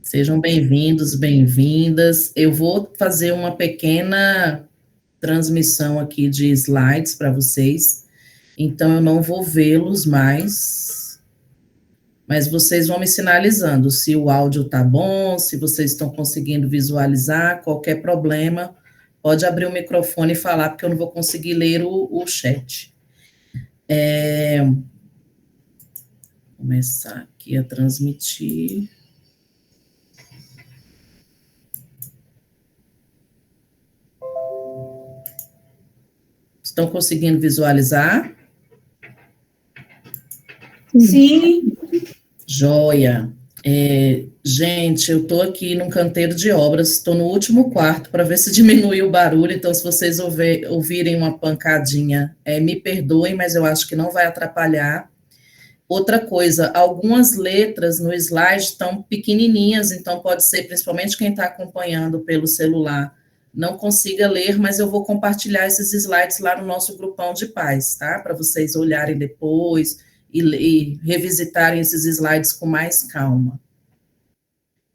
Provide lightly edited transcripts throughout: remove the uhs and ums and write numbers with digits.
Sejam bem-vindos, bem-vindas. Eu vou fazer uma pequena transmissão aqui de slides para vocês, então eu não vou vê-los mais, mas vocês vão me sinalizando se o áudio está bom, se vocês estão conseguindo visualizar, qualquer problema, pode abrir o microfone e falar, porque eu não vou conseguir ler o chat. Vou começar aqui a transmitir. Estão conseguindo visualizar? Sim. Joia. Gente, eu estou aqui num canteiro de obras, estou no último quarto para ver se diminui o barulho, então se vocês ouvirem uma pancadinha, me perdoem, mas eu acho que não vai atrapalhar. Outra coisa, algumas letras no slide estão pequenininhas, então pode ser, principalmente quem está acompanhando pelo celular, não consiga ler, mas eu vou compartilhar esses slides lá no nosso grupão de pais, tá? Para vocês olharem depois e revisitarem esses slides com mais calma.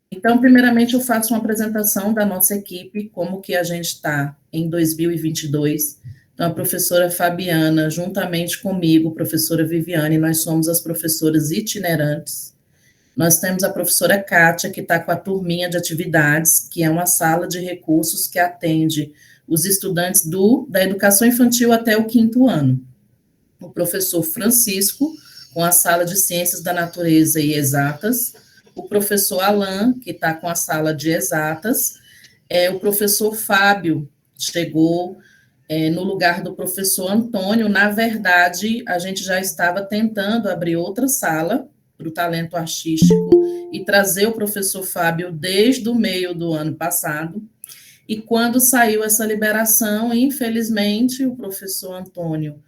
Então, primeiramente, eu faço uma apresentação da nossa equipe, como que a gente está em 2022. Então, a professora Fabiana, juntamente comigo, professora Viviane, nós somos as professoras itinerantes. Nós temos a professora Kátia, que está com a turminha de atividades, que é uma sala de recursos que atende os estudantes da educação infantil até o 5º ano. O professor Francisco, com a sala de ciências da natureza e exatas, o professor Alain, que está com a sala de exatas, o professor Fábio chegou no lugar do professor Antônio. Na verdade, a gente já estava tentando abrir outra sala para o talento artístico e trazer o professor Fábio desde o meio do ano passado. E quando saiu essa liberação, infelizmente, o professor Antônio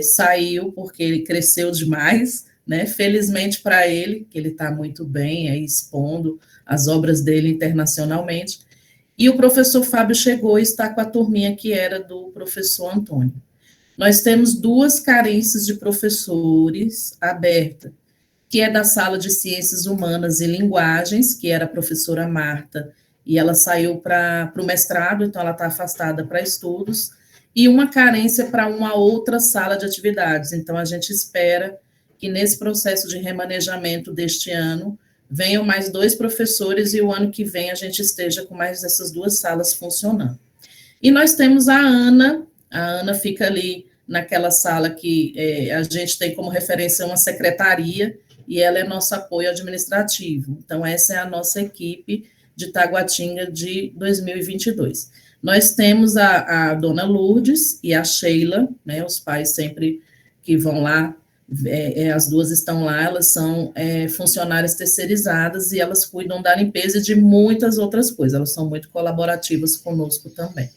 saiu porque ele cresceu demais, né? Felizmente para ele, que ele está muito bem aí expondo as obras dele internacionalmente. E o professor Fábio chegou e está com a turminha que era do professor Antônio. Nós temos 2 carências de professores abertas, que é da sala de Ciências Humanas e Linguagens, que era a professora Marta, e ela saiu para o mestrado, então ela está afastada para estudos, e uma carência para uma outra sala de atividades. Então, a gente espera que nesse processo de remanejamento deste ano, venham mais 2 professores e o ano que vem a gente esteja com mais essas 2 salas funcionando. E nós temos a Ana fica ali naquela sala que a gente tem como referência uma secretaria, e ela é nosso apoio administrativo. Então, essa é a nossa equipe de Taguatinga de 2022. Nós temos a dona Lourdes e a Sheila, né, os pais sempre que vão lá, as 2 estão lá, elas são funcionárias terceirizadas e elas cuidam da limpeza e de muitas outras coisas, elas são muito colaborativas conosco também.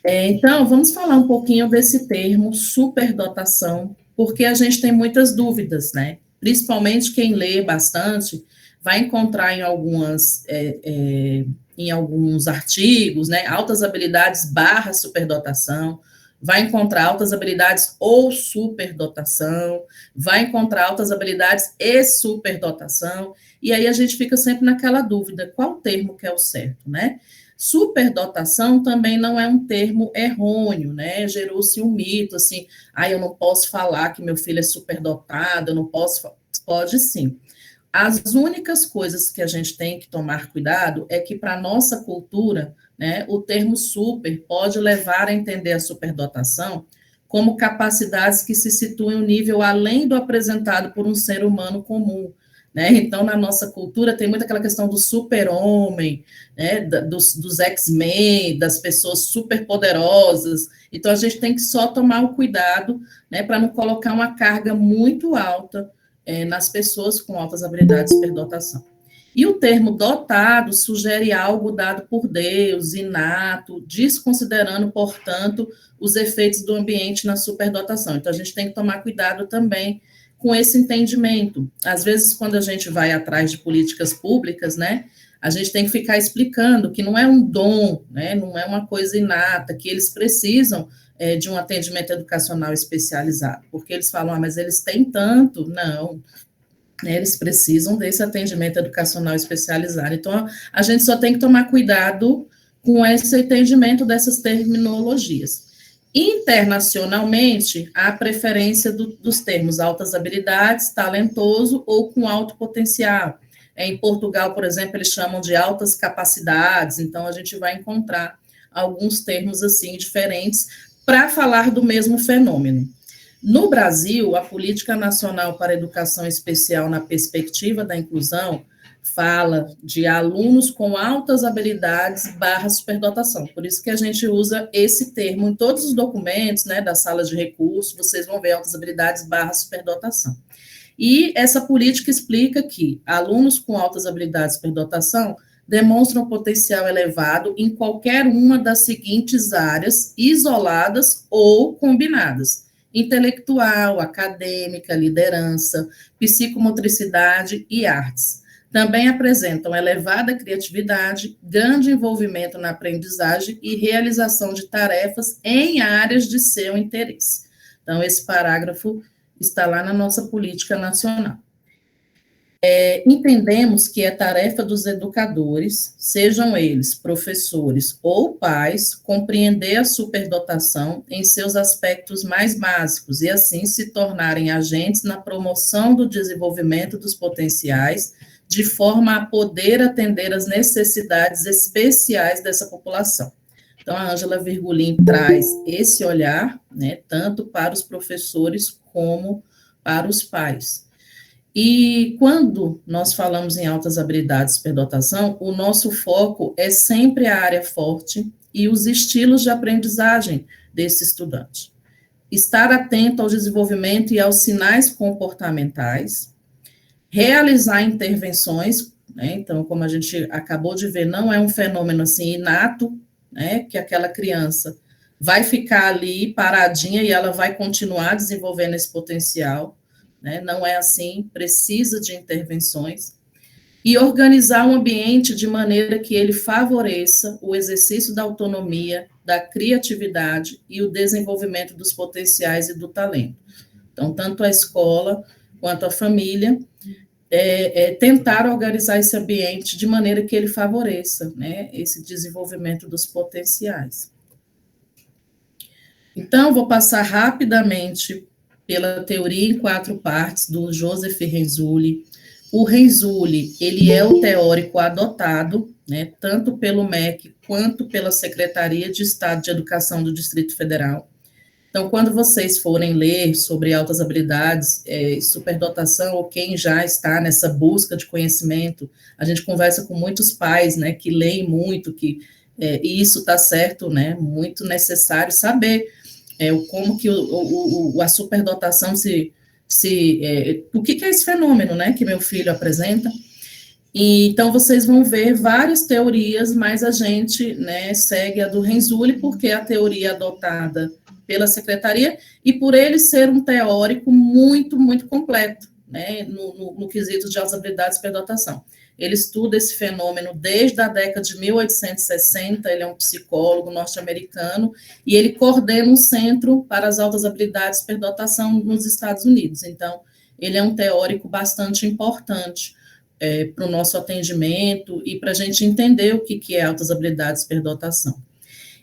Então, vamos falar um pouquinho desse termo superdotação, porque a gente tem muitas dúvidas, né? Principalmente quem lê bastante vai encontrar em alguns artigos, né, altas habilidades / superdotação, vai encontrar altas habilidades ou superdotação, vai encontrar altas habilidades e superdotação, e aí a gente fica sempre naquela dúvida, qual termo que é o certo, né? Superdotação também não é um termo errôneo, né? Gerou-se um mito, assim, eu não posso falar que meu filho é superdotado, eu não posso... Pode sim. As únicas coisas que a gente tem que tomar cuidado é que, para a nossa cultura, né, o termo super pode levar a entender a superdotação como capacidades que se situam em um nível além do apresentado por um ser humano comum, né? Então, na nossa cultura, tem muito aquela questão do super-homem, né? dos X-Men, das pessoas superpoderosas. Então, a gente tem que só tomar o cuidado, né, para não colocar uma carga muito alta nas pessoas com altas habilidades de superdotação. E o termo dotado sugere algo dado por Deus, inato, desconsiderando, portanto, os efeitos do ambiente na superdotação. Então, a gente tem que tomar cuidado também com esse entendimento. Às vezes, quando a gente vai atrás de políticas públicas, né, a gente tem que ficar explicando que não é um dom, né, não é uma coisa inata, que eles precisam de um atendimento educacional especializado, porque eles falam, mas eles têm tanto. Não, né, eles precisam desse atendimento educacional especializado. Então, a gente só tem que tomar cuidado com esse entendimento dessas terminologias. Internacionalmente, há a preferência dos termos altas habilidades, talentoso ou com alto potencial. Em Portugal, por exemplo, eles chamam de altas capacidades, então a gente vai encontrar alguns termos assim diferentes para falar do mesmo fenômeno. No Brasil, a Política Nacional para a Educação Especial na Perspectiva da Inclusão fala de alunos com altas habilidades / superdotação. Por isso que a gente usa esse termo em todos os documentos, né, da sala de recursos, vocês vão ver altas habilidades / superdotação. E essa política explica que alunos com altas habilidades superdotação demonstram potencial elevado em qualquer uma das seguintes áreas, isoladas ou combinadas: intelectual, acadêmica, liderança, psicomotricidade e artes. Também apresentam elevada criatividade, grande envolvimento na aprendizagem e realização de tarefas em áreas de seu interesse. Então, esse parágrafo está lá na nossa política nacional. Entendemos que é tarefa dos educadores, sejam eles professores ou pais, compreender a superdotação em seus aspectos mais básicos e, assim, se tornarem agentes na promoção do desenvolvimento dos potenciais, de forma a poder atender às necessidades especiais dessa população. Então, a Ângela Virgulin traz esse olhar, né, tanto para os professores como para os pais. E quando nós falamos em altas habilidades de superdotação, o nosso foco é sempre a área forte e os estilos de aprendizagem desse estudante. Estar atento ao desenvolvimento e aos sinais comportamentais, realizar intervenções, né, então, como a gente acabou de ver, não é um fenômeno assim inato, né, que aquela criança vai ficar ali paradinha e ela vai continuar desenvolvendo esse potencial, né? Não é assim, precisa de intervenções, e organizar um ambiente de maneira que ele favoreça o exercício da autonomia, da criatividade e o desenvolvimento dos potenciais e do talento. Então, tanto a escola quanto a família tentar organizar esse ambiente de maneira que ele favoreça, né, esse desenvolvimento dos potenciais. Então, vou passar rapidamente pela teoria em 4 partes do Joseph Renzulli. O Renzulli, ele é o teórico adotado, né, tanto pelo MEC quanto pela Secretaria de Estado de Educação do Distrito Federal. Então, quando vocês forem ler sobre altas habilidades, superdotação, ou quem já está nessa busca de conhecimento, a gente conversa com muitos pais, né, que leem muito, e isso está certo, né, muito necessário saber como que a superdotação o que é esse fenômeno, né, que meu filho apresenta. E, então, vocês vão ver várias teorias, mas a gente, né, segue a do Renzulli, porque é a teoria adotada pela secretaria, e por ele ser um teórico muito, muito completo, né, no quesito de altas habilidades e superdotação. Ele estuda esse fenômeno desde a década de 1860, ele é um psicólogo norte-americano, e ele coordena um centro para as altas habilidades e superdotação nos Estados Unidos. Então, ele é um teórico bastante importante para o nosso atendimento e para a gente entender o que é altas habilidades e superdotação.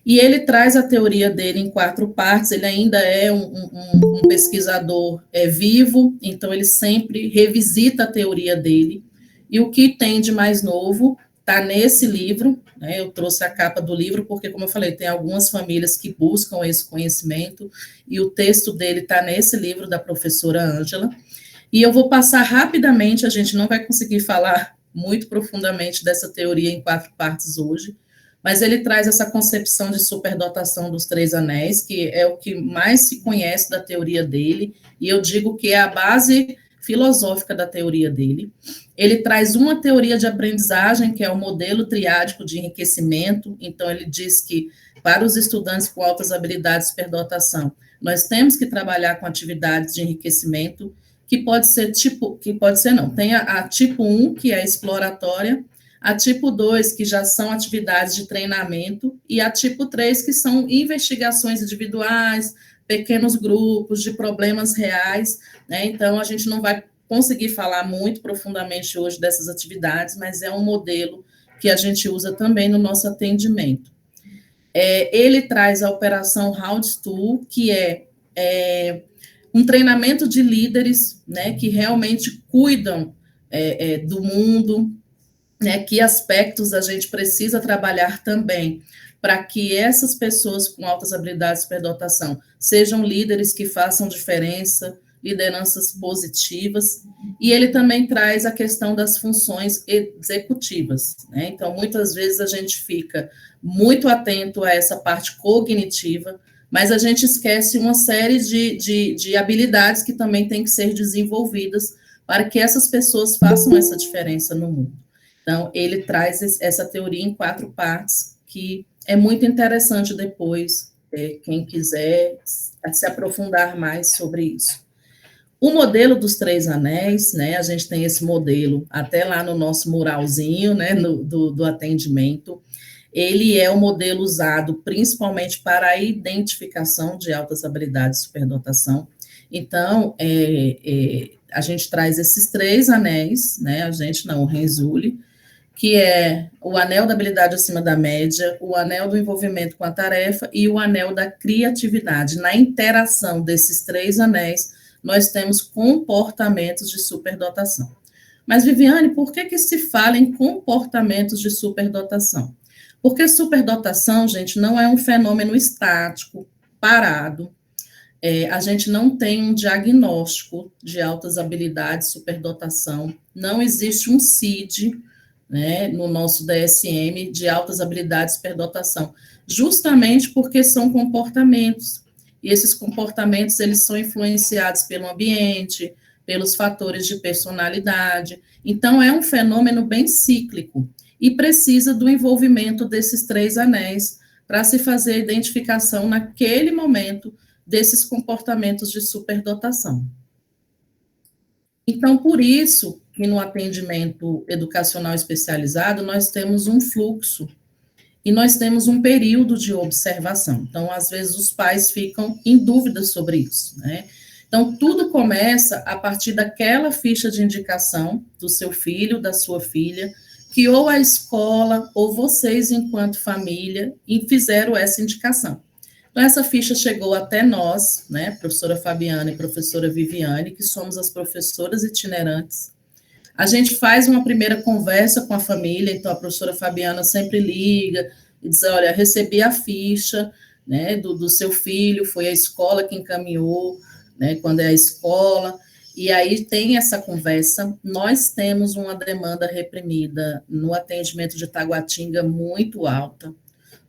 E ele traz a teoria dele em 4 partes, ele ainda é um pesquisador vivo, então ele sempre revisita a teoria dele, e o que tem de mais novo está nesse livro, né, eu trouxe a capa do livro, porque, como eu falei, tem algumas famílias que buscam esse conhecimento, e o texto dele está nesse livro da professora Ângela, e eu vou passar rapidamente, a gente não vai conseguir falar muito profundamente dessa teoria em 4 partes hoje, mas ele traz essa concepção de superdotação dos 3 anéis, que é o que mais se conhece da teoria dele, e eu digo que é a base filosófica da teoria dele. Ele traz uma teoria de aprendizagem, que é o modelo triádico de enriquecimento, então ele diz que para os estudantes com altas habilidades de superdotação, nós temos que trabalhar com atividades de enriquecimento, que pode ser tem a tipo 1, que é exploratória, a tipo 2, que já são atividades de treinamento, e a tipo 3, que são investigações individuais, pequenos grupos de problemas reais, né? Então, a gente não vai conseguir falar muito profundamente hoje dessas atividades, mas é um modelo que a gente usa também no nosso atendimento. Ele traz a operação Round Tool, que um treinamento de líderes, né, que realmente cuidam do mundo, né, que aspectos a gente precisa trabalhar também para que essas pessoas com altas habilidades de superdotação sejam líderes que façam diferença, lideranças positivas, e ele também traz a questão das funções executivas, né? Então, muitas vezes a gente fica muito atento a essa parte cognitiva, mas a gente esquece uma série de habilidades que também têm que ser desenvolvidas para que essas pessoas façam essa diferença no mundo. Então, ele traz essa teoria em 4 partes, que é muito interessante depois, quem quiser se aprofundar mais sobre isso. O modelo dos 3 anéis, né, a gente tem esse modelo até lá no nosso muralzinho, né, do atendimento. Ele é o modelo usado principalmente para a identificação de altas habilidades de superdotação. Então, a gente traz esses 3 anéis, né, o Renzulli, que é o anel da habilidade acima da média, o anel do envolvimento com a tarefa e o anel da criatividade. Na interação desses 3 anéis, nós temos comportamentos de superdotação. Mas, Viviane, por que se fala em comportamentos de superdotação? Porque superdotação, gente, não é um fenômeno estático, parado. A gente não tem um diagnóstico de altas habilidades, superdotação. Não existe um CID, né, no nosso DSM, de altas habilidades, superdotação. Justamente porque são comportamentos. E esses comportamentos, eles são influenciados pelo ambiente, pelos fatores de personalidade. Então, é um fenômeno bem cíclico e precisa do envolvimento desses 3 anéis para se fazer a identificação naquele momento desses comportamentos de superdotação. Então, por isso que no atendimento educacional especializado nós temos um fluxo e nós temos um período de observação. Então, às vezes, os pais ficam em dúvida sobre isso, né? Então, tudo começa a partir daquela ficha de indicação do seu filho, da sua filha, que ou a escola ou vocês, enquanto família, fizeram essa indicação. Então, essa ficha chegou até nós, né, professora Fabiana e professora Viviane, que somos as professoras itinerantes. A gente faz uma primeira conversa com a família, então a professora Fabiana sempre liga e diz, olha, recebi a ficha, né, do seu filho, foi a escola que encaminhou, né, quando é a escola, e aí tem essa conversa. Nós temos uma demanda reprimida no atendimento de Taguatinga muito alta,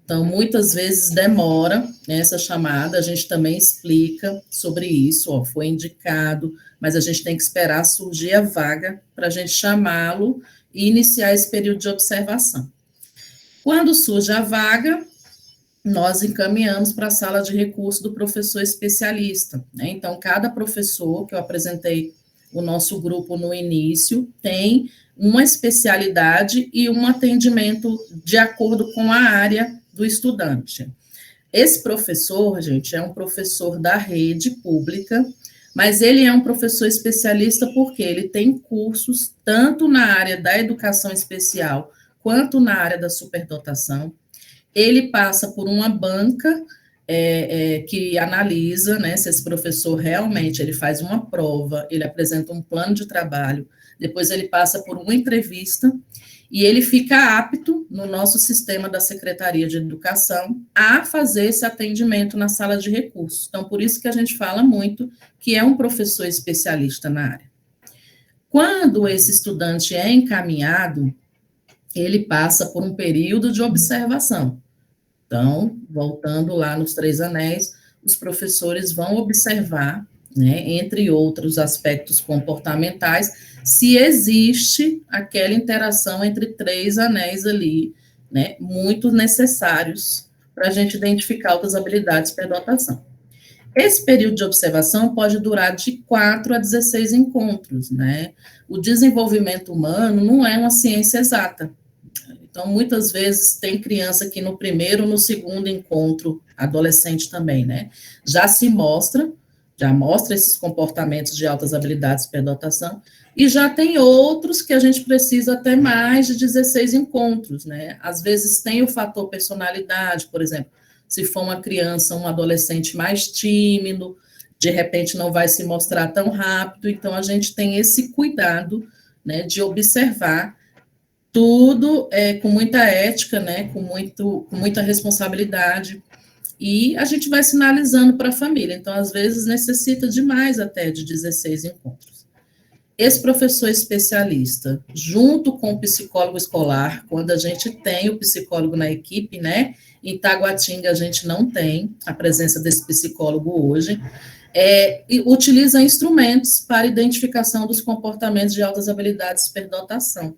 então, muitas vezes demora essa chamada, a gente também explica sobre isso, foi indicado, mas a gente tem que esperar surgir a vaga para a gente chamá-lo e iniciar esse período de observação. Quando surge a vaga, nós encaminhamos para a sala de recurso do professor especialista, né? Então, cada professor, que eu apresentei o nosso grupo no início, tem uma especialidade e um atendimento de acordo com a área do estudante. Esse professor, gente, é um professor da rede pública, mas ele é um professor especialista porque ele tem cursos tanto na área da educação especial quanto na área da superdotação. Ele passa por uma banca que analisa, né, se esse professor realmente ele faz uma prova, ele apresenta um plano de trabalho, depois ele passa por uma entrevista e ele fica apto, no nosso sistema da Secretaria de Educação, a fazer esse atendimento na sala de recursos. Então, por isso que a gente fala muito que é um professor especialista na área. Quando esse estudante é encaminhado, ele passa por um período de observação. Então, voltando lá nos 3 anéis, os professores vão observar, né, entre outros aspectos comportamentais, se existe aquela interação entre 3 anéis ali, né, muito necessários para a gente identificar outras habilidades de superdotação. Esse período de observação pode durar de 4 a 16 encontros, né? O desenvolvimento humano não é uma ciência exata. Então, muitas vezes, tem criança que no primeiro, no segundo encontro, adolescente também, né, já se mostra, já mostra esses comportamentos de altas habilidades de superdotação, e já tem outros que a gente precisa até mais de 16 encontros, né? Às vezes tem o fator personalidade, por exemplo, se for uma criança, um adolescente mais tímido, de repente não vai se mostrar tão rápido, então a gente tem esse cuidado, né, de observar tudo com muita ética, né, com muita responsabilidade, e a gente vai sinalizando para a família. Então, às vezes, necessita de mais até de 16 encontros. Esse professor especialista, junto com o psicólogo escolar, quando a gente tem o psicólogo na equipe, né? Em Taguatinga, a gente não tem a presença desse psicólogo hoje, e utiliza instrumentos para identificação dos comportamentos de altas habilidades de superdotação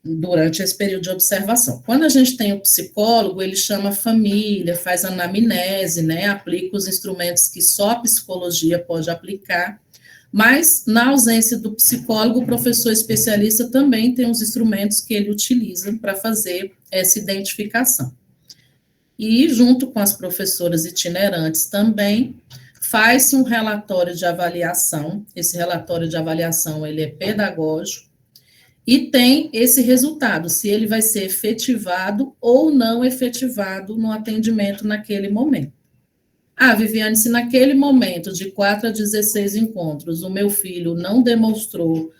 durante esse período de observação. Quando a gente tem o psicólogo, ele chama a família, faz anamnese, né, aplica os instrumentos que só a psicologia pode aplicar, mas, na ausência do psicólogo, o professor especialista também tem os instrumentos que ele utiliza para fazer essa identificação. E, junto com as professoras itinerantes também, faz-se um relatório de avaliação. Esse relatório de avaliação, ele é pedagógico, e tem esse resultado, se ele vai ser efetivado ou não efetivado no atendimento naquele momento. Ah, Viviane, se naquele momento, de 4 a 16 encontros, o meu filho não demonstrou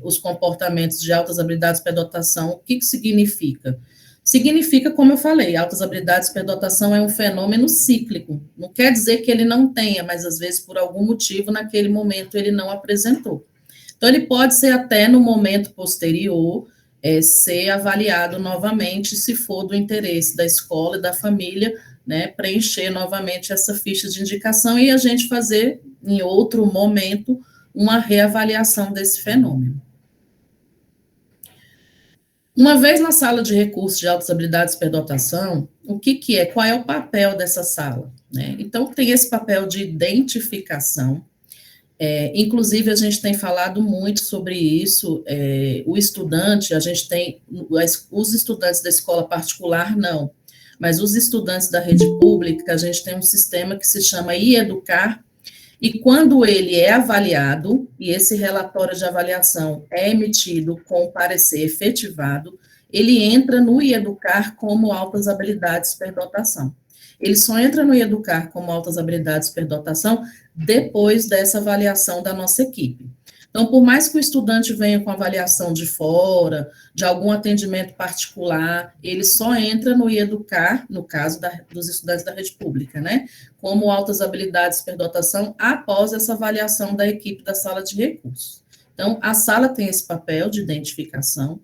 os comportamentos de altas habilidades de superdotação, o que significa? Significa, como eu falei, altas habilidades de superdotação é um fenômeno cíclico. Não quer dizer que ele não tenha, mas às vezes, por algum motivo, naquele momento, ele não apresentou. Então, ele pode ser até no momento posterior, ser avaliado novamente, se for do interesse da escola e da família, né, preencher novamente essa ficha de indicação e a gente fazer, em outro momento, uma reavaliação desse fenômeno. Uma vez na sala de recursos de altas habilidades de superdotação, o que é? Qual é o papel dessa sala? Né? Então, tem esse papel de identificação. Inclusive, a gente tem falado muito sobre isso, o estudante, a gente tem, os estudantes da escola particular, não, mas os estudantes da rede pública, a gente tem um sistema que se chama e-educar, e quando ele é avaliado, e esse relatório de avaliação é emitido com o parecer efetivado, ele entra no e-educar como altas habilidades de superdotação. Ele só entra no e-educar como altas habilidades de superdotação depois dessa avaliação da nossa equipe. Então, por mais que o estudante venha com avaliação de fora, de algum atendimento particular, ele só entra no e-educar, no caso dos estudantes da rede pública, né, como altas habilidades de superdotação, após essa avaliação da equipe da sala de recursos. Então, a sala tem esse papel de identificação,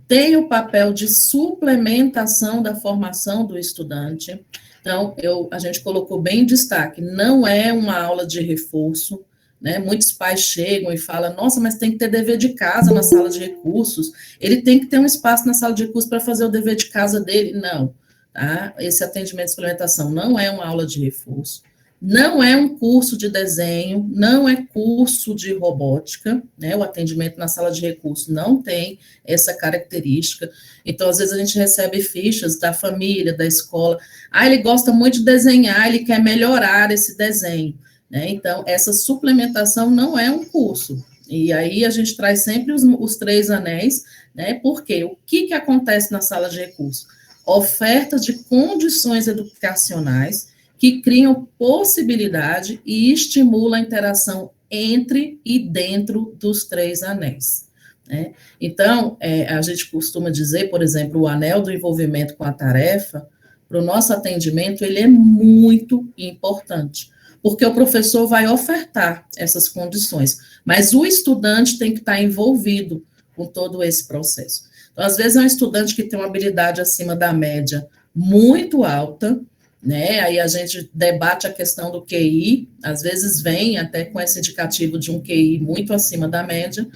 tem o papel de suplementação da formação do estudante. Então, a gente colocou bem em destaque, não é uma aula de reforço, né? Muitos pais chegam e falam, nossa, mas tem que ter dever de casa na sala de recursos, ele tem que ter um espaço na sala de recursos para fazer o dever de casa dele. Não, tá? Esse atendimento de suplementação não é uma aula de reforço, não é um curso de desenho, não é curso de robótica, né? O atendimento na sala de recursos não tem essa característica. Então, às vezes, a gente recebe fichas da família, da escola. Ah, ele gosta muito de desenhar, ele quer melhorar esse desenho, né? Então, essa suplementação não é um curso. E aí, a gente traz sempre os 3 anéis, né? Porque o que acontece na sala de recursos? Oferta de condições educacionais que criam possibilidade e estimulam a interação entre e dentro dos 3 anéis. Né? Então, a gente costuma dizer, por exemplo, o anel do envolvimento com a tarefa, para o nosso atendimento, ele é muito importante, porque o professor vai ofertar essas condições, mas o estudante tem que estar envolvido com todo esse processo. Então, às vezes, é um estudante que tem uma habilidade acima da média muito alta, né? Aí a gente debate a questão do QI, às vezes vem até com esse indicativo de um QI muito acima da média,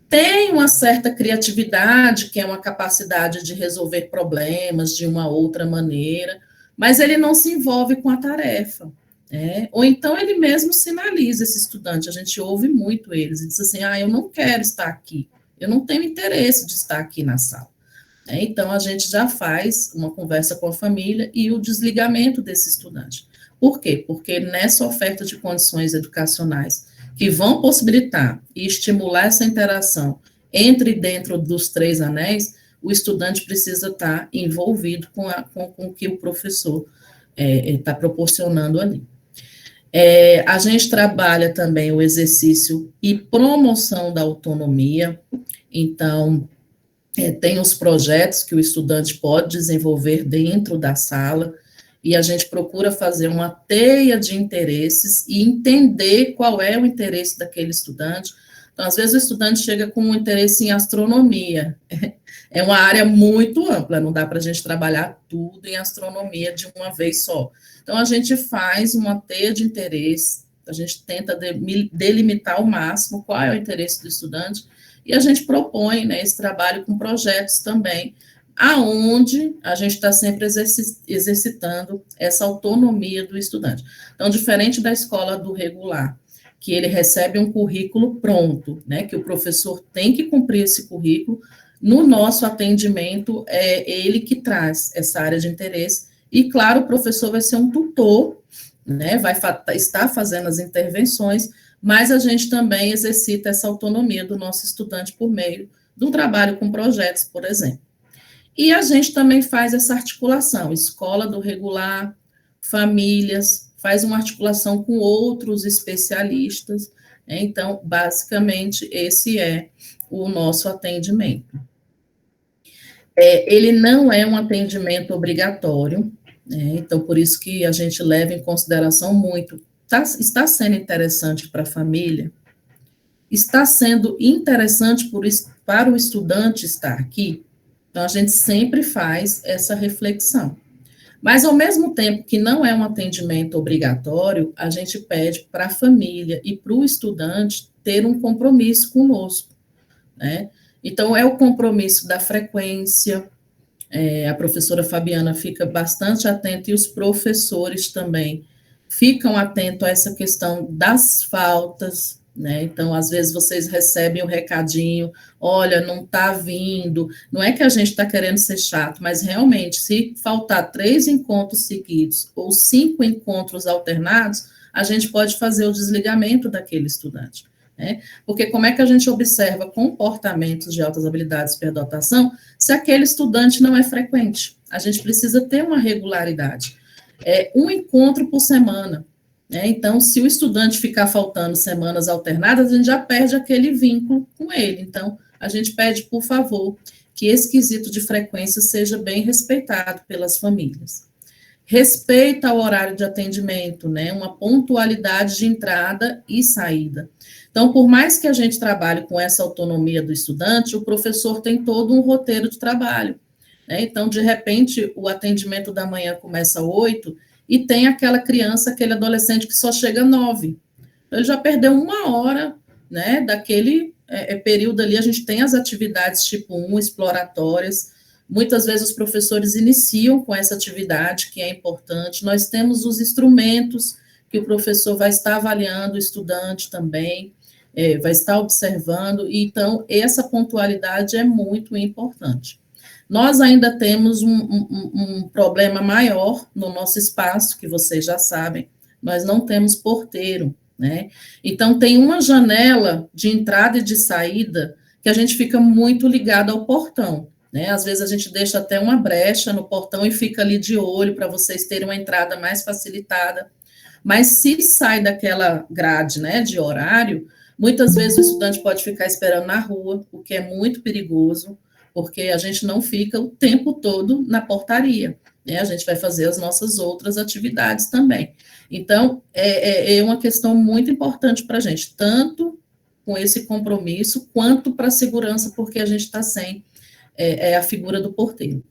tem uma certa criatividade, que é uma capacidade de resolver problemas de uma outra maneira, mas ele não se envolve com a tarefa, né? Ou então ele mesmo sinaliza esse estudante, a gente ouve muito eles, e diz assim, eu não quero estar aqui, eu não tenho interesse de estar aqui na sala. Então, a gente já faz uma conversa com a família e o desligamento desse estudante. Por quê? Porque nessa oferta de condições educacionais que vão possibilitar e estimular essa interação entre e dentro dos 3 anéis, o estudante precisa estar envolvido com o que o professor está proporcionando ali. A gente trabalha também o exercício e promoção da autonomia, então, tem os projetos que o estudante pode desenvolver dentro da sala, e a gente procura fazer uma teia de interesses e entender qual é o interesse daquele estudante. Então, às vezes, o estudante chega com um interesse em astronomia. É uma área muito ampla, não dá para a gente trabalhar tudo em astronomia de uma vez só. Então, a gente faz uma teia de interesse, a gente tenta delimitar ao máximo qual é o interesse do estudante, e a gente propõe, né, esse trabalho com projetos também, aonde a gente está sempre exercitando essa autonomia do estudante. Então, diferente da escola do regular, que ele recebe um currículo pronto, né, que o professor tem que cumprir esse currículo, no nosso atendimento, é ele que traz essa área de interesse, e, claro, o professor vai ser um tutor, né, vai estar fazendo as intervenções, mas a gente também exercita essa autonomia do nosso estudante por meio do trabalho com projetos, por exemplo. E a gente também faz essa articulação, escola do regular, famílias, faz uma articulação com outros especialistas, né? Então, basicamente, esse é o nosso atendimento. Ele não é um atendimento obrigatório, né? Então, por isso que a gente leva em consideração muito, está sendo interessante para a família, está sendo interessante para o estudante estar aqui. Então, a gente sempre faz essa reflexão. Mas, ao mesmo tempo que não é um atendimento obrigatório, a gente pede para a família e para o estudante ter um compromisso conosco, né? Então, é o compromisso da frequência, a professora Fabiana fica bastante atenta, e os professores também ficam atentos a essa questão das faltas, né? Então, às vezes, vocês recebem o recadinho, olha, não está vindo, não é que a gente está querendo ser chato, mas realmente, se faltar 3 encontros seguidos ou 5 encontros alternados, a gente pode fazer o desligamento daquele estudante, né? Porque como é que a gente observa comportamentos de altas habilidades de superdotação se aquele estudante não é frequente? A gente precisa ter uma regularidade. Um encontro por semana, né? Então, se o estudante ficar faltando semanas alternadas, a gente já perde aquele vínculo com ele. Então, a gente pede, por favor, que esse quesito de frequência seja bem respeitado pelas famílias. Respeita ao horário de atendimento, né? Uma pontualidade de entrada e saída. Então, por mais que a gente trabalhe com essa autonomia do estudante, o professor tem todo um roteiro de trabalho, né? Então, de repente, o atendimento da manhã começa às 8 e tem aquela criança, aquele adolescente que só chega às 9. Então, ele já perdeu 1 hora, né, daquele período ali. A gente tem as atividades tipo 1, exploratórias. Muitas vezes os professores iniciam com essa atividade, que é importante. Nós temos os instrumentos que o professor vai estar avaliando o estudante também, vai estar observando, então, essa pontualidade é muito importante. Nós ainda temos um problema maior no nosso espaço, que vocês já sabem, nós não temos porteiro, né? Então, tem uma janela de entrada e de saída que a gente fica muito ligado ao portão, né? Às vezes a gente deixa até uma brecha no portão e fica ali de olho para vocês terem uma entrada mais facilitada. Mas se sai daquela grade, né, de horário, muitas vezes o estudante pode ficar esperando na rua, o que é muito perigoso, porque a gente não fica o tempo todo na portaria, né? A gente vai fazer as nossas outras atividades também. Então, é uma questão muito importante para a gente, tanto com esse compromisso, quanto para a segurança, porque a gente está sem a figura do porteiro.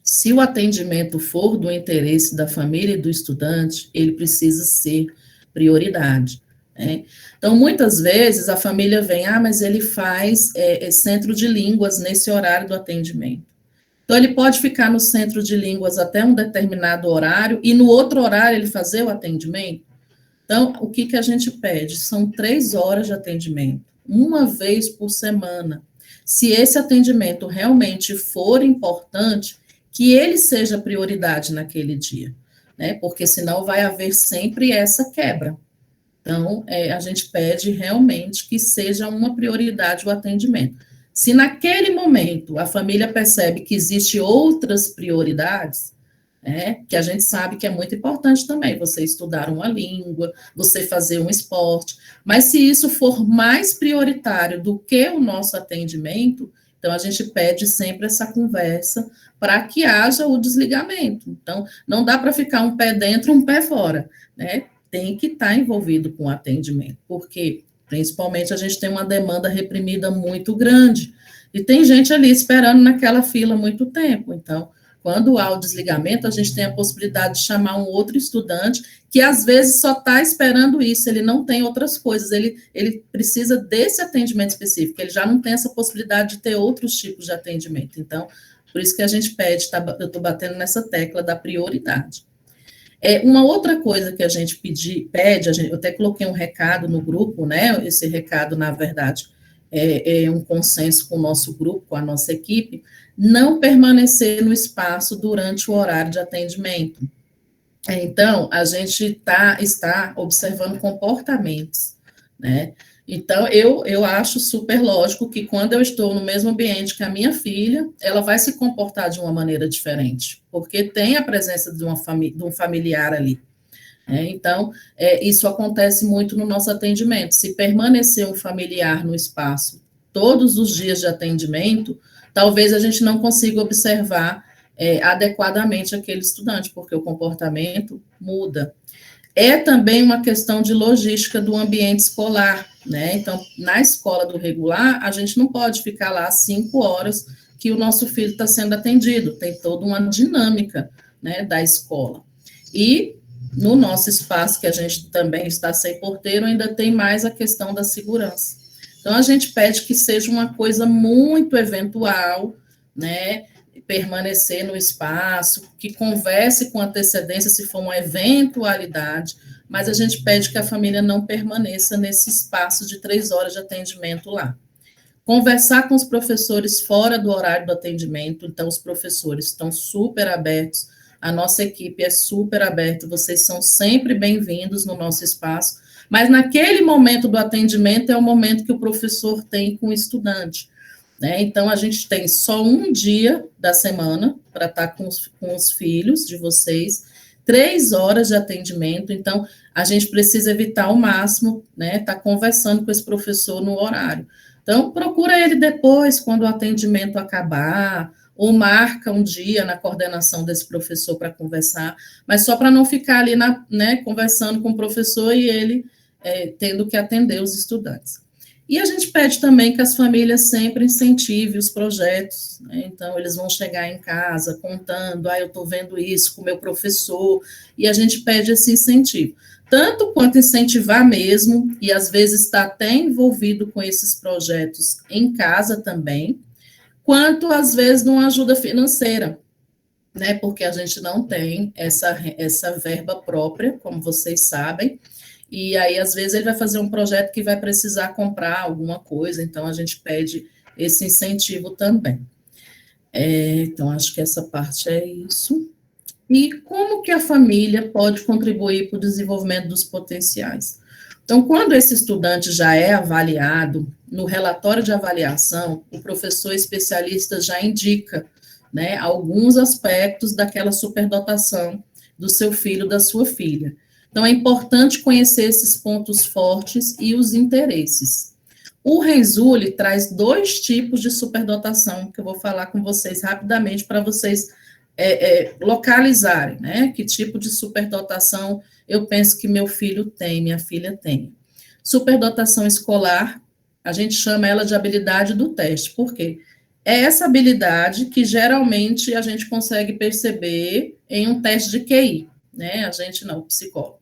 Se o atendimento for do interesse da família e do estudante, ele precisa ser prioridade, né? Então, muitas vezes, a família vem, mas ele faz centro de línguas nesse horário do atendimento. Então, ele pode ficar no centro de línguas até um determinado horário, e no outro horário ele fazer o atendimento. Então, o que a gente pede? São 3 horas de atendimento, uma vez por semana. Se esse atendimento realmente for importante, que ele seja prioridade naquele dia. né? Porque senão vai haver sempre essa quebra. Então, a gente pede realmente que seja uma prioridade o atendimento. Se naquele momento a família percebe que existem outras prioridades, que a gente sabe que é muito importante também, você estudar uma língua, você fazer um esporte, mas se isso for mais prioritário do que o nosso atendimento, então a gente pede sempre essa conversa para que haja o desligamento. Então, não dá para ficar um pé dentro, um pé fora, né? Tem que estar envolvido com o atendimento, porque principalmente a gente tem uma demanda reprimida muito grande, e tem gente ali esperando naquela fila muito tempo, então quando há o desligamento, a gente tem a possibilidade de chamar um outro estudante que, às vezes, só está esperando isso, ele não tem outras coisas, ele precisa desse atendimento específico, ele já não tem essa possibilidade de ter outros tipos de atendimento. Então, por isso que a gente pede, eu estou batendo nessa tecla da prioridade. Uma outra coisa que a gente pede, eu até coloquei um recado no grupo, né? Esse recado, na verdade, é um consenso com o nosso grupo, com a nossa equipe, não permanecer no espaço durante o horário de atendimento. Então, a gente está observando comportamentos, né? Então, eu acho super lógico que quando eu estou no mesmo ambiente que a minha filha, ela vai se comportar de uma maneira diferente, porque tem a presença de um familiar ali. Então, isso acontece muito no nosso atendimento. Se permanecer um familiar no espaço todos os dias de atendimento, talvez a gente não consiga observar adequadamente aquele estudante, porque o comportamento muda. É também uma questão de logística do ambiente escolar, né? Então, na escola do regular, a gente não pode ficar lá 5 horas que o nosso filho está sendo atendido, tem toda uma dinâmica, né, da escola. E no nosso espaço, que a gente também está sem porteiro, ainda tem mais a questão da segurança. Então, a gente pede que seja uma coisa muito eventual, né, permanecer no espaço, que converse com antecedência se for uma eventualidade, mas a gente pede que a família não permaneça nesse espaço de 3 horas de atendimento lá. Conversar com os professores fora do horário do atendimento, então os professores estão super abertos, a nossa equipe é super aberta, vocês são sempre bem-vindos no nosso espaço, mas naquele momento do atendimento é o momento que o professor tem com o estudante, né? Então, a gente tem só um dia da semana para estar com os filhos de vocês, 3 horas de atendimento, então a gente precisa evitar ao máximo, né, estar conversando com esse professor no horário. Então, procura ele depois, quando o atendimento acabar, ou marca um dia na coordenação desse professor para conversar, mas só para não ficar ali, né, conversando com o professor e ele tendo que atender os estudantes. E a gente pede também que as famílias sempre incentivem os projetos, né? Então, eles vão chegar em casa contando, eu estou vendo isso com o meu professor, e a gente pede esse incentivo. Tanto quanto incentivar mesmo, e às vezes está até envolvido com esses projetos em casa também, quanto às vezes numa ajuda financeira, né? Porque a gente não tem essa verba própria, como vocês sabem, e aí, às vezes, ele vai fazer um projeto que vai precisar comprar alguma coisa, então a gente pede esse incentivo também. Então, acho que essa parte é isso. E como que a família pode contribuir para o desenvolvimento dos potenciais? Então, quando esse estudante já é avaliado, no relatório de avaliação, o professor especialista já indica, né, alguns aspectos daquela superdotação do seu filho, da sua filha. Então, é importante conhecer esses pontos fortes e os interesses. O Renzulli traz 2 tipos de superdotação, que eu vou falar com vocês rapidamente, para vocês localizarem, né? Que tipo de superdotação eu penso que meu filho tem, minha filha tem. Superdotação escolar, a gente chama ela de habilidade do teste. Por quê? É essa habilidade que geralmente a gente consegue perceber em um teste de QI, né? A gente não, o psicólogo.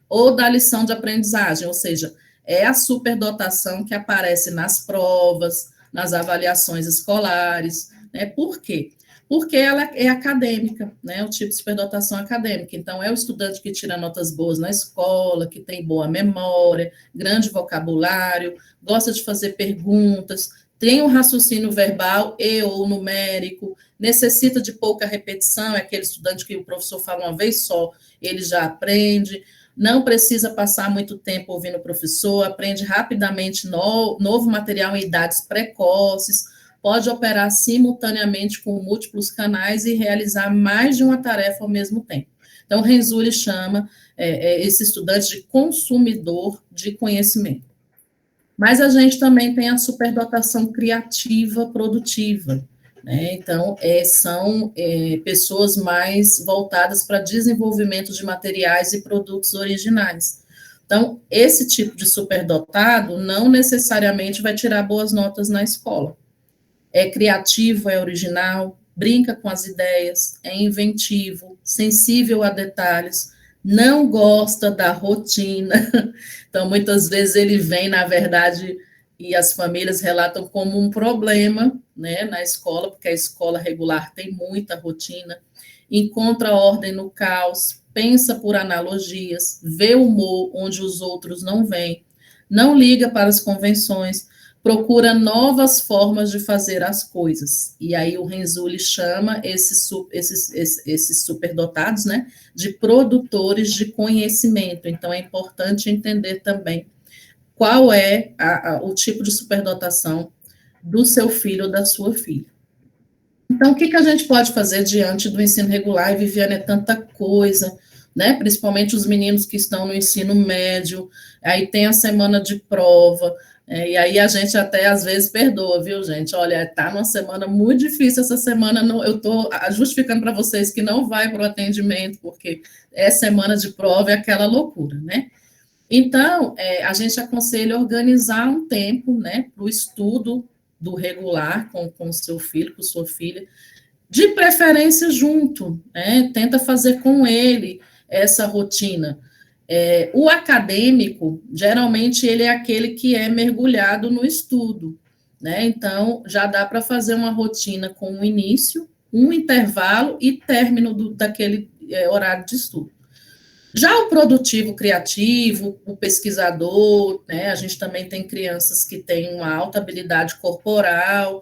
Ou da lição de aprendizagem, ou seja, é a superdotação que aparece nas provas, nas avaliações escolares, né? Por quê? Porque ela é acadêmica, né? O tipo de superdotação acadêmica. Então, é o estudante que tira notas boas na escola, que tem boa memória, grande vocabulário, gosta de fazer perguntas, tem um raciocínio verbal e ou numérico, necessita de pouca repetição, é aquele estudante que o professor fala uma vez só, ele já aprende, não precisa passar muito tempo ouvindo o professor, aprende rapidamente novo material em idades precoces, pode operar simultaneamente com múltiplos canais e realizar mais de uma tarefa ao mesmo tempo. Então, Renzulli chama esse estudante de consumidor de conhecimento. Mas a gente também tem a superdotação criativa produtiva, né? Então, são pessoas mais voltadas para desenvolvimento de materiais e produtos originais. Então, esse tipo de superdotado não necessariamente vai tirar boas notas na escola. É criativo, é original, brinca com as ideias, é inventivo, sensível a detalhes, não gosta da rotina. Então, muitas vezes ele vem, na verdade, e as famílias relatam como um problema, né, na escola, porque a escola regular tem muita rotina, encontra ordem no caos, pensa por analogias, vê humor onde os outros não veem, não liga para as convenções, procura novas formas de fazer as coisas. E aí o Renzulli chama esses superdotados, né, de produtores de conhecimento. Então, é importante entender também qual é o tipo de superdotação do seu filho ou da sua filha. Então, o que a gente pode fazer diante do ensino regular? E, Viviane, é tanta coisa, né? Principalmente os meninos que estão no ensino médio, aí tem a semana de prova, e aí a gente até às vezes perdoa, viu, gente? Olha, tá numa semana muito difícil essa semana, eu estou justificando para vocês que não vai para o atendimento, porque é semana de prova, é aquela loucura, né? Então, a gente aconselha organizar um tempo, né, para o estudo do regular com o seu filho, com sua filha, de preferência junto, né? Tenta fazer com ele essa rotina. O acadêmico, geralmente, ele é aquele que é mergulhado no estudo, né? Então, já dá para fazer uma rotina com um início, um intervalo e término daquele horário de estudo. Já o produtivo criativo, o pesquisador, né? A gente também tem crianças que têm uma alta habilidade corporal,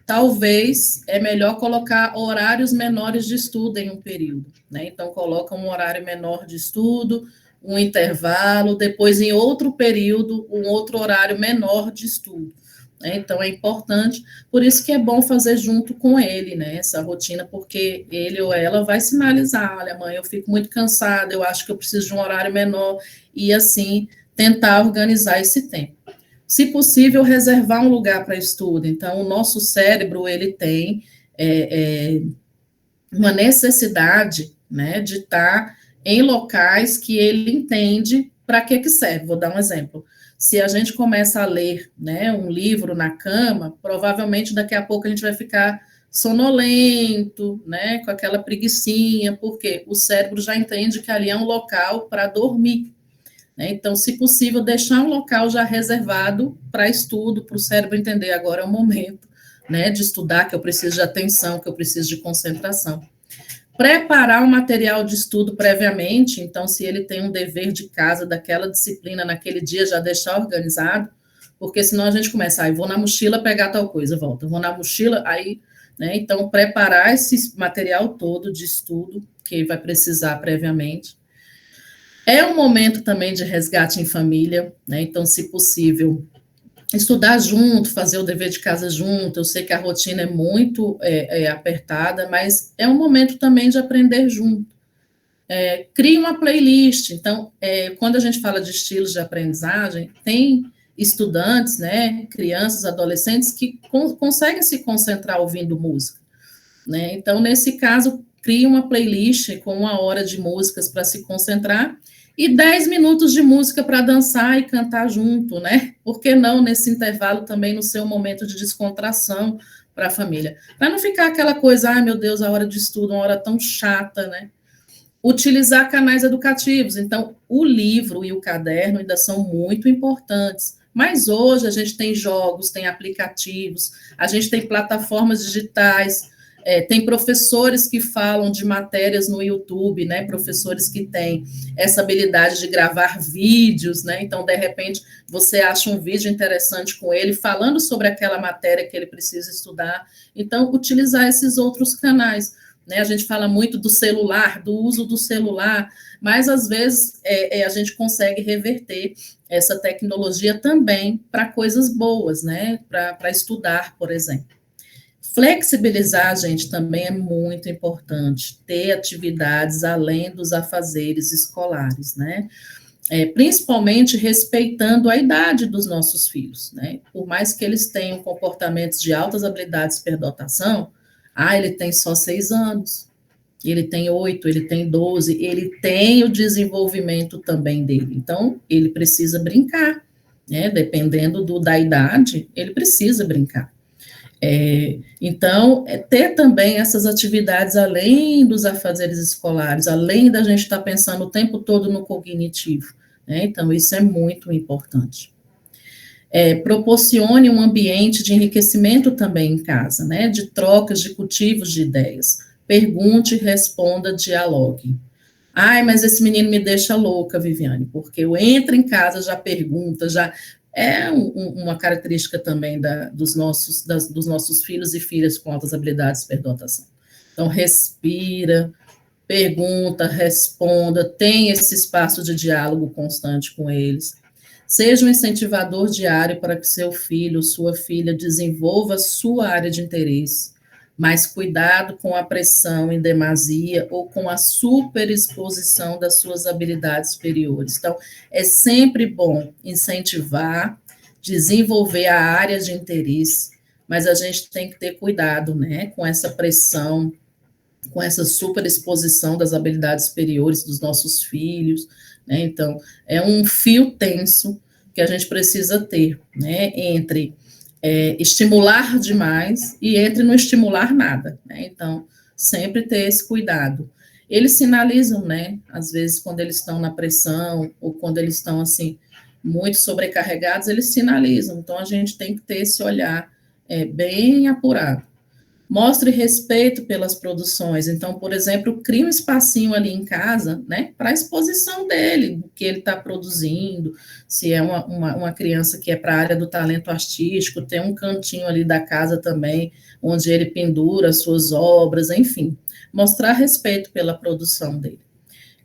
talvez é melhor colocar horários menores de estudo em um período, né? Então, coloca um horário menor de estudo, um intervalo, depois, em outro período, um outro horário menor de estudo. Né? Então, é importante, por isso que é bom fazer junto com ele, né? Essa rotina, porque ele ou ela vai sinalizar, olha, mãe, eu fico muito cansada, eu acho que eu preciso de um horário menor, e assim, tentar organizar esse tempo. Se possível, reservar um lugar para estudo. Então, o nosso cérebro, ele tem uma necessidade, né, de estar em locais que ele entende para que serve. Vou dar um exemplo. Se a gente começa a ler, né, um livro na cama, provavelmente daqui a pouco a gente vai ficar sonolento, né, com aquela preguicinha, porque o cérebro já entende que ali é um local para dormir. Né? Então, se possível, deixar um local já reservado para estudo, para o cérebro entender agora é o momento, né, de estudar, que eu preciso de atenção, que eu preciso de concentração. Preparar o material de estudo previamente, então, se ele tem um dever de casa daquela disciplina naquele dia, já deixar organizado, porque senão a gente começa, vou na mochila pegar tal coisa, volta, vou na mochila, aí, né, então, preparar esse material todo de estudo, que vai precisar previamente. É um momento também de resgate em família, né, então, se possível, estudar junto, fazer o dever de casa junto. Eu sei que a rotina é muito apertada, mas é um momento também de aprender junto. Crie uma playlist. Então, quando a gente fala de estilos de aprendizagem, tem estudantes, né, crianças, adolescentes que conseguem se concentrar ouvindo música. Né? Então, nesse caso, crie uma playlist com 1 hora de músicas para se concentrar e 10 minutos de música para dançar e cantar junto, né? Por que não nesse intervalo também no seu momento de descontração para a família? Para não ficar aquela coisa, meu Deus, a hora de estudo, uma hora tão chata, né? Utilizar canais educativos. Então, o livro e o caderno ainda são muito importantes. Mas hoje a gente tem jogos, tem aplicativos, a gente tem plataformas digitais, Tem professores que falam de matérias no YouTube, né? Professores que têm essa habilidade de gravar vídeos, né? Então, de repente, você acha um vídeo interessante com ele, falando sobre aquela matéria que ele precisa estudar. Então, utilizar esses outros canais. Né? A gente fala muito do celular, do uso do celular, mas às vezes a gente consegue reverter essa tecnologia também para coisas boas, né? Para estudar, por exemplo. Flexibilizar, gente, também é muito importante, ter atividades além dos afazeres escolares, né? Principalmente respeitando a idade dos nossos filhos, né? Por mais que eles tenham comportamentos de altas habilidades de superdotação, ele tem só 6 anos, ele tem 8, ele tem 12, ele tem o desenvolvimento também dele, então ele precisa brincar, né? Dependendo da idade, ele precisa brincar. Então, ter também essas atividades além dos afazeres escolares, além da gente estar pensando o tempo todo no cognitivo, né? Então, isso é muito importante. Proporcione um ambiente de enriquecimento também em casa, né? De trocas, de cultivos de ideias. Pergunte, responda, dialogue. Mas esse menino me deixa louca, Viviane, porque eu entro em casa, já pergunta, já uma característica também dos nossos filhos e filhas com altas habilidades de superdotação. Então, respira, pergunta, responda, tem esse espaço de diálogo constante com eles. Seja um incentivador diário para que seu filho, sua filha, desenvolva sua área de interesse, mas cuidado com a pressão em demasia ou com a superexposição das suas habilidades superiores. Então, é sempre bom incentivar, desenvolver a área de interesse, mas a gente tem que ter cuidado, né, com essa pressão, com essa superexposição das habilidades superiores dos nossos filhos, né? Então, é um fio tenso que a gente precisa ter, né, entre estimular demais e entre não estimular nada, né? Então, sempre ter esse cuidado. Eles sinalizam, né, às vezes, quando eles estão na pressão ou quando eles estão, assim, muito sobrecarregados, eles sinalizam. Então, a gente tem que ter esse olhar bem apurado. Mostre respeito pelas produções. Então, por exemplo, crie um espacinho ali em casa, né, para a exposição dele, do que ele está produzindo. Se é uma criança que é para a área do talento artístico, tem um cantinho ali da casa também, onde ele pendura as suas obras, enfim. Mostrar respeito pela produção dele.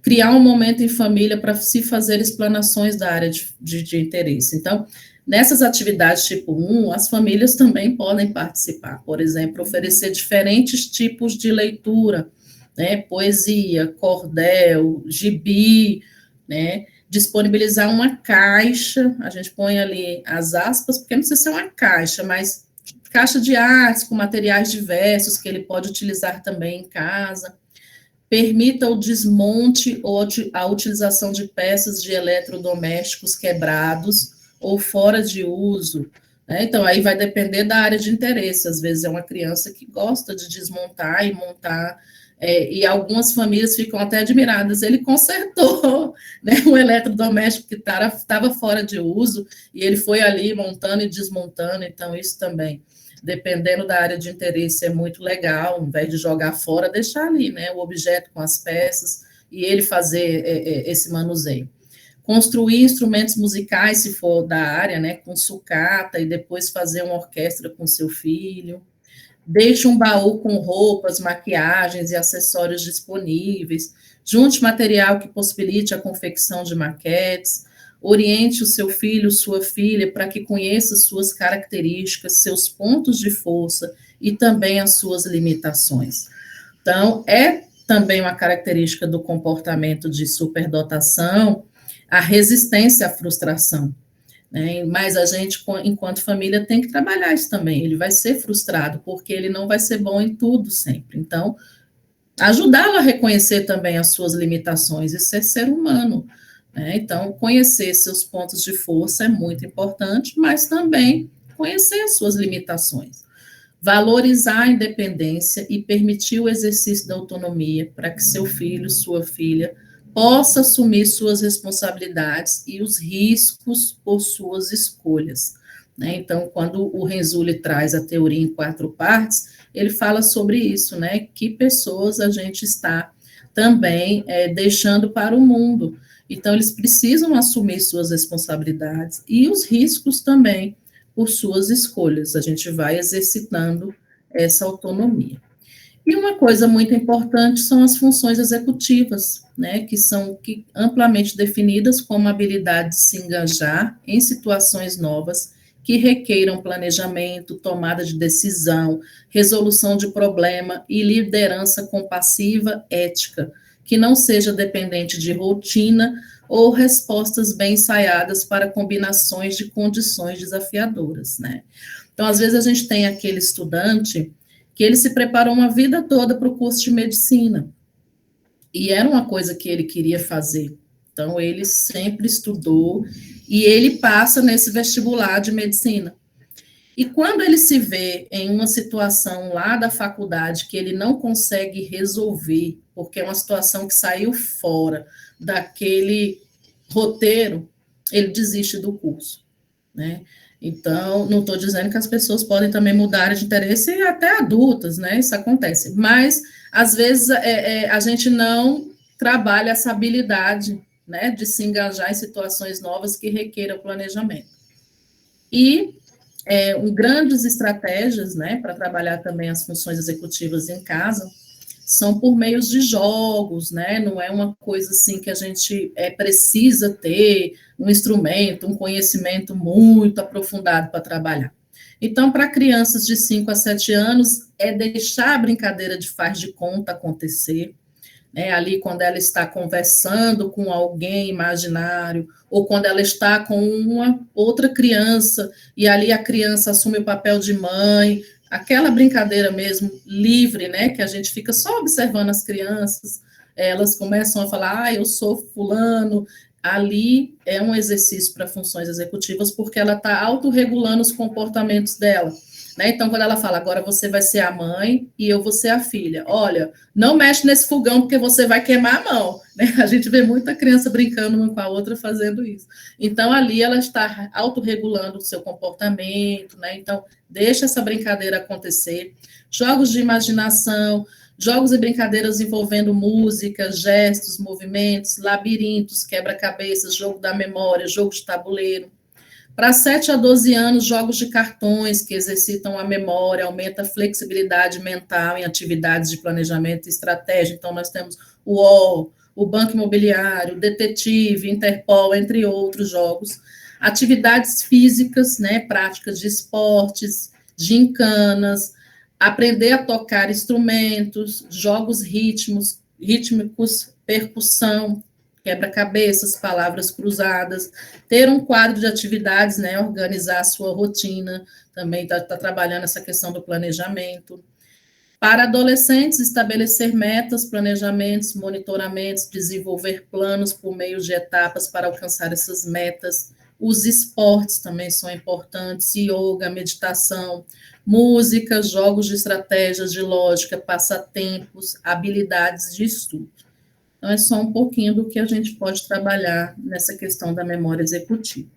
Criar um momento em família para se fazer explanações da área de interesse. Então, nessas atividades tipo 1, as famílias também podem participar, por exemplo, oferecer diferentes tipos de leitura, né, poesia, cordel, gibi, né, disponibilizar uma caixa, a gente põe ali as aspas, porque não precisa ser uma caixa, mas caixa de artes com materiais diversos que ele pode utilizar também em casa. Permita o desmonte ou a utilização de peças de eletrodomésticos quebrados ou fora de uso, né? Então, aí vai depender da área de interesse. Às vezes é uma criança que gosta de desmontar e montar, e algumas famílias ficam até admiradas. Ele consertou, né, um eletrodoméstico que estava fora de uso e ele foi ali montando e desmontando. Então, isso também, dependendo da área de interesse, é muito legal, ao invés de jogar fora, deixar ali, né, o objeto com as peças e ele fazer esse manuseio. Construir instrumentos musicais, se for da área, né, com sucata, e depois fazer uma orquestra com seu filho. Deixe um baú com roupas, maquiagens e acessórios disponíveis. Junte material que possibilite a confecção de maquetes. Oriente o seu filho, sua filha, para que conheça suas características, seus pontos de força e também as suas limitações. Então, é também uma característica do comportamento de superdotação a resistência à frustração, né? Mas a gente, enquanto família, tem que trabalhar isso também. Ele vai ser frustrado, porque ele não vai ser bom em tudo sempre. Então, ajudá-lo a reconhecer também as suas limitações e ser humano, né? Então, conhecer seus pontos de força é muito importante, mas também conhecer as suas limitações. Valorizar a independência e permitir o exercício da autonomia para que seu filho, sua filha, possa assumir suas responsabilidades e os riscos por suas escolhas. né? Então, quando o Renzulli traz a teoria em 4 partes, ele fala sobre isso, né? Que pessoas a gente está também deixando para o mundo. Então, eles precisam assumir suas responsabilidades e os riscos também por suas escolhas. A gente vai exercitando essa autonomia. E uma coisa muito importante são as funções executivas, né, que são amplamente definidas como a habilidade de se engajar em situações novas que requeiram planejamento, tomada de decisão, resolução de problema e liderança compassiva ética, que não seja dependente de rotina ou respostas bem ensaiadas para combinações de condições desafiadoras, né? Então, às vezes a gente tem aquele estudante que ele se preparou uma vida toda para o curso de medicina, e era uma coisa que ele queria fazer. Então, ele sempre estudou, e ele passa nesse vestibular de medicina. E quando ele se vê em uma situação lá da faculdade que ele não consegue resolver, porque é uma situação que saiu fora daquele roteiro, ele desiste do curso, né? Então, não estou dizendo que as pessoas podem também mudar de interesse, até adultas, né? Isso acontece. Mas, às vezes, a gente não trabalha essa habilidade, né, de se engajar em situações novas que requeram planejamento. E grandes estratégias, né, para trabalhar também as funções executivas em casa, são por meio de jogos, né? Não é uma coisa assim que a gente precisa ter um instrumento, um conhecimento muito aprofundado para trabalhar. Então, para crianças de 5 a 7 anos, é deixar a brincadeira de faz de conta acontecer, né? Ali quando ela está conversando com alguém imaginário, ou quando ela está com uma outra criança, e ali a criança assume o papel de mãe, aquela brincadeira mesmo, livre, né, que a gente fica só observando as crianças, elas começam a falar, eu sou fulano, ali é um exercício para funções executivas, porque ela está autorregulando os comportamentos dela, né? Então, quando ela fala, agora você vai ser a mãe e eu vou ser a filha, olha, não mexe nesse fogão porque você vai queimar a mão, né? A gente vê muita criança brincando uma com a outra fazendo isso. Então, ali ela está autorregulando o seu comportamento, né? Então, deixa essa brincadeira acontecer. Jogos de imaginação, jogos e brincadeiras envolvendo música, gestos, movimentos, labirintos, quebra-cabeças, jogo da memória, jogo de tabuleiro. Para 7 a 12 anos, jogos de cartões que exercitam a memória, aumenta a flexibilidade mental em atividades de planejamento e estratégia. Então, nós temos o Banco Imobiliário, o Detetive, Interpol, entre outros jogos. Atividades físicas, né, práticas de esportes, gincanas, aprender a tocar instrumentos, jogos rítmicos, percussão, quebra-cabeças, palavras cruzadas, ter um quadro de atividades, né, organizar a sua rotina, também está trabalhando essa questão do planejamento. Para adolescentes, estabelecer metas, planejamentos, monitoramentos, desenvolver planos por meio de etapas para alcançar essas metas. Os esportes também são importantes, yoga, meditação, música, jogos de estratégias de lógica, passatempos, habilidades de estudo. Então, é só um pouquinho do que a gente pode trabalhar nessa questão da memória executiva.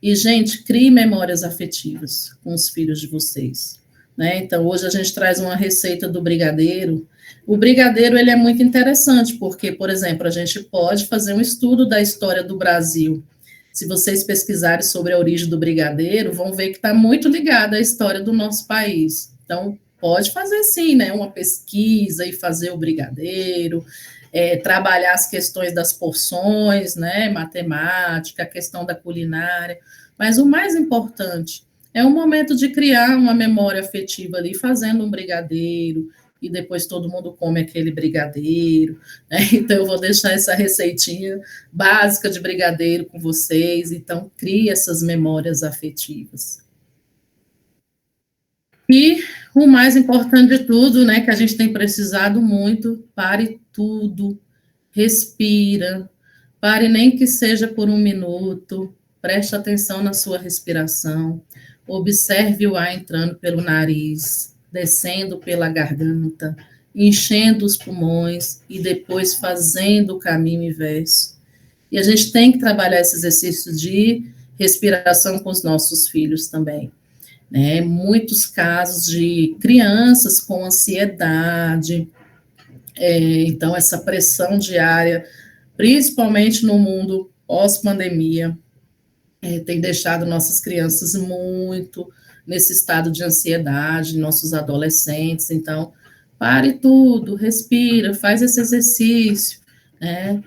E, gente, crie memórias afetivas com os filhos de vocês, né? Então, hoje a gente traz uma receita do brigadeiro. O brigadeiro, ele é muito interessante, porque, por exemplo, a gente pode fazer um estudo da história do Brasil. Se vocês pesquisarem sobre a origem do brigadeiro, vão ver que está muito ligada à história do nosso país. Então, pode fazer sim, né? Uma pesquisa e fazer o brigadeiro, trabalhar as questões das porções, né, matemática, a questão da culinária, mas o mais importante é o momento de criar uma memória afetiva ali, fazendo um brigadeiro, e depois todo mundo come aquele brigadeiro, né? Então eu vou deixar essa receitinha básica de brigadeiro com vocês, então crie essas memórias afetivas. E o mais importante de tudo, né, que a gente tem precisado muito, pare tudo, respira, pare nem que seja por 1 minuto, preste atenção na sua respiração, observe o ar entrando pelo nariz, descendo pela garganta, enchendo os pulmões e depois fazendo o caminho inverso. E a gente tem que trabalhar esse exercício de respiração com os nossos filhos também, né? Muitos casos de crianças com ansiedade, então essa pressão diária, principalmente no mundo pós-pandemia, tem deixado nossas crianças muito nesse estado de ansiedade, nossos adolescentes. Então, pare tudo, respira, faz esse exercício, né?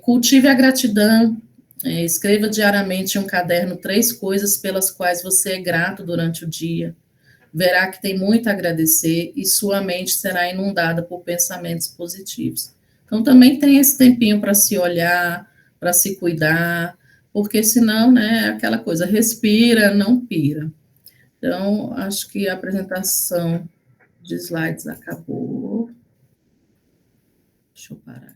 Cultive a gratidão, escreva diariamente em um caderno 3 coisas pelas quais você é grato durante o dia. Verá que tem muito a agradecer e sua mente será inundada por pensamentos positivos. Então, também tem esse tempinho para se olhar, para se cuidar, porque senão, né, é aquela coisa, respira, não pira. Então, acho que a apresentação de slides acabou. Deixa eu parar.